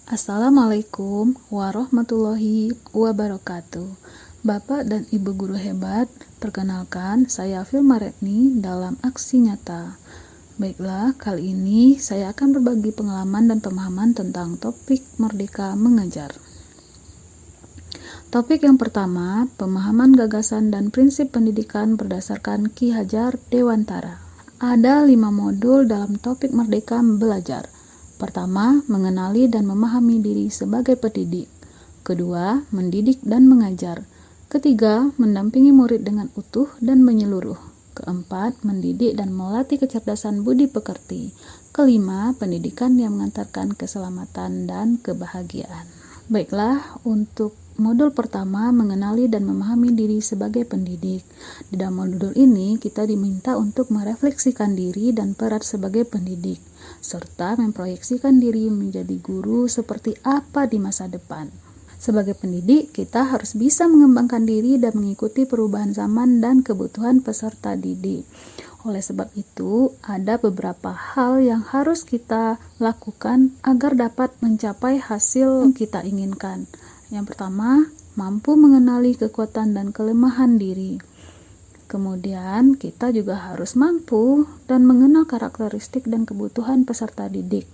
Assalamualaikum warahmatullahi wabarakatuh. Bapak dan Ibu guru hebat, perkenalkan saya Filma Retni dalam aksi nyata. Baiklah, kali ini saya akan berbagi pengalaman dan pemahaman tentang topik Merdeka Mengajar. Topik yang pertama, pemahaman gagasan dan prinsip pendidikan berdasarkan Ki Hajar Dewantara. Ada 5 modul dalam topik Merdeka Belajar. Pertama, mengenali dan memahami diri sebagai pendidik. Kedua, mendidik dan mengajar. Ketiga, mendampingi murid dengan utuh dan menyeluruh. Keempat, mendidik dan melatih kecerdasan budi pekerti. Kelima, pendidikan yang mengantarkan keselamatan dan kebahagiaan. Baiklah, untuk modul pertama, mengenali dan memahami diri sebagai pendidik. Di dalam modul ini, kita diminta untuk merefleksikan diri dan peran sebagai pendidik, serta memproyeksikan diri menjadi guru seperti apa di masa depan. Sebagai pendidik, kita harus bisa mengembangkan diri dan mengikuti perubahan zaman dan kebutuhan peserta didik. Oleh sebab itu, ada beberapa hal yang harus kita lakukan agar dapat mencapai hasil yang kita inginkan. Yang pertama, mampu mengenali kekuatan dan kelemahan diri. Kemudian, kita juga harus mampu dan mengenal karakteristik dan kebutuhan peserta didik,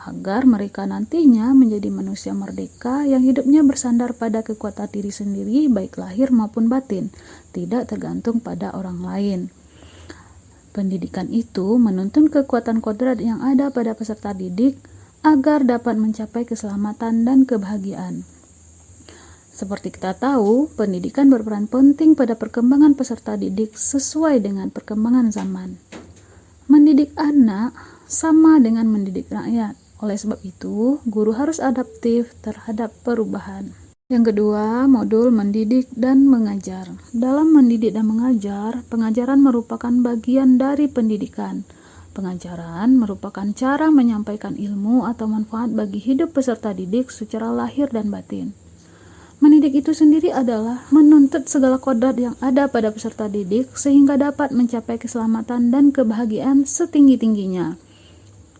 agar mereka nantinya menjadi manusia merdeka yang hidupnya bersandar pada kekuatan diri sendiri, baik lahir maupun batin, tidak tergantung pada orang lain. Pendidikan itu menuntun kekuatan kodrat yang ada pada peserta didik agar dapat mencapai keselamatan dan kebahagiaan. Seperti kita tahu, pendidikan berperan penting pada perkembangan peserta didik sesuai dengan perkembangan zaman. Mendidik anak sama dengan mendidik rakyat. Oleh sebab itu, guru harus adaptif terhadap perubahan. Yang kedua, modul mendidik dan mengajar. Dalam mendidik dan mengajar, pengajaran merupakan bagian dari pendidikan. Pengajaran merupakan cara menyampaikan ilmu atau manfaat bagi hidup peserta didik secara lahir dan batin. Mendidik itu sendiri adalah menuntut segala kodrat yang ada pada peserta didik sehingga dapat mencapai keselamatan dan kebahagiaan setinggi-tingginya.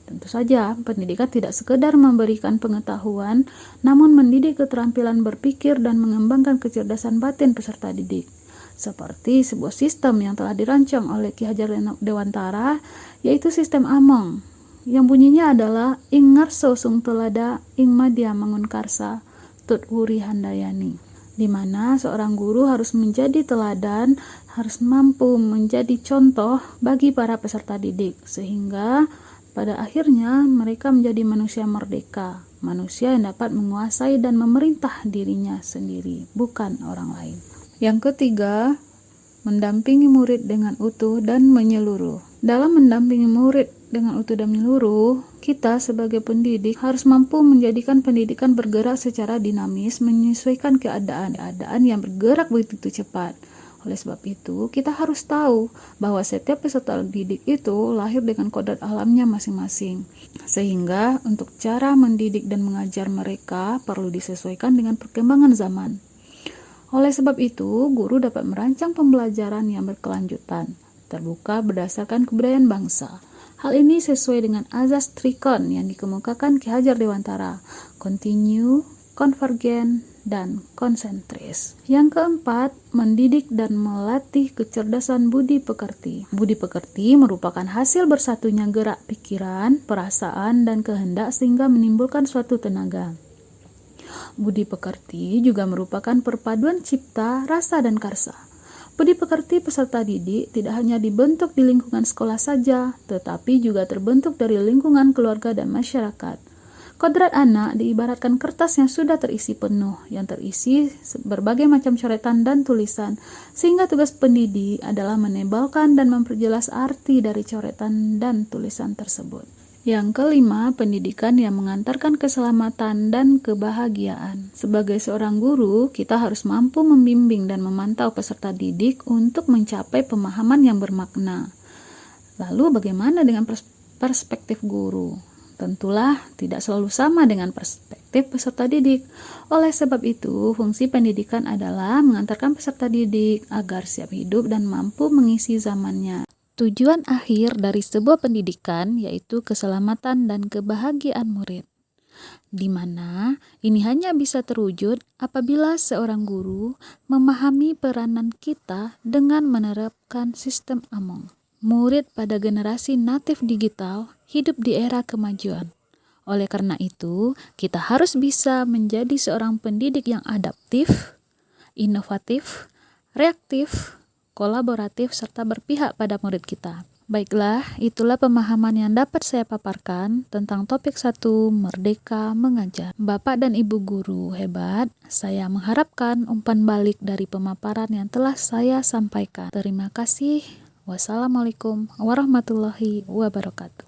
Tentu saja, pendidikan tidak sekedar memberikan pengetahuan, namun mendidik keterampilan berpikir dan mengembangkan kecerdasan batin peserta didik. Seperti sebuah sistem yang telah dirancang oleh Ki Hajar Dewantara, yaitu sistem Among, yang bunyinya adalah ing ngarso sung tulada ing madya mangun karsa Tut Wuri Handayani, di mana seorang guru harus menjadi teladan, harus mampu menjadi contoh bagi para peserta didik, sehingga pada akhirnya mereka menjadi manusia merdeka, manusia yang dapat menguasai dan memerintah dirinya sendiri, bukan orang lain. Yang ketiga, mendampingi murid dengan utuh dan menyeluruh. Dalam mendampingi murid dengan utuh dan menyeluruh, kita sebagai pendidik harus mampu menjadikan pendidikan bergerak secara dinamis, menyesuaikan keadaan yang bergerak begitu cepat. Oleh sebab itu, kita harus tahu bahwa setiap peserta didik itu lahir dengan kodrat alamnya masing-masing. Sehingga untuk cara mendidik dan mengajar mereka perlu disesuaikan dengan perkembangan zaman. Oleh sebab itu, guru dapat merancang pembelajaran yang berkelanjutan, terbuka berdasarkan kebudayaan bangsa. Hal ini sesuai dengan azas Trikon yang dikemukakan Ki Hajar Dewantara, continue, konvergen, dan konsentris. Yang keempat, mendidik dan melatih kecerdasan budi pekerti. Budi pekerti merupakan hasil bersatunya gerak pikiran, perasaan, dan kehendak sehingga menimbulkan suatu tenaga. Budi pekerti juga merupakan perpaduan cipta, rasa, dan karsa. Budi pekerti peserta didik tidak hanya dibentuk di lingkungan sekolah saja, tetapi juga terbentuk dari lingkungan keluarga dan masyarakat. Kodrat anak diibaratkan kertas yang sudah terisi penuh, yang terisi berbagai macam coretan dan tulisan, sehingga tugas pendidik adalah menebalkan dan memperjelas arti dari coretan dan tulisan tersebut. Yang kelima, pendidikan yang mengantarkan keselamatan dan kebahagiaan. Sebagai seorang guru, kita harus mampu membimbing dan memantau peserta didik untuk mencapai pemahaman yang bermakna. Lalu bagaimana dengan perspektif guru? Tentulah tidak selalu sama dengan perspektif peserta didik. Oleh sebab itu, fungsi pendidikan adalah mengantarkan peserta didik agar siap hidup dan mampu mengisi zamannya. Tujuan akhir dari sebuah pendidikan yaitu keselamatan dan kebahagiaan murid. di mana ini hanya bisa terwujud apabila seorang guru memahami peranan kita dengan menerapkan sistem Among. Murid pada generasi natif digital hidup di era kemajuan. Oleh karena itu, kita harus bisa menjadi seorang pendidik yang adaptif, inovatif, reaktif, kolaboratif, serta berpihak pada murid kita. Baiklah, itulah pemahaman yang dapat saya paparkan tentang topik 1 Merdeka Mengajar. Bapak dan Ibu guru hebat, saya mengharapkan umpan balik dari pemaparan yang telah saya sampaikan. Terima kasih. Wassalamualaikum warahmatullahi wabarakatuh.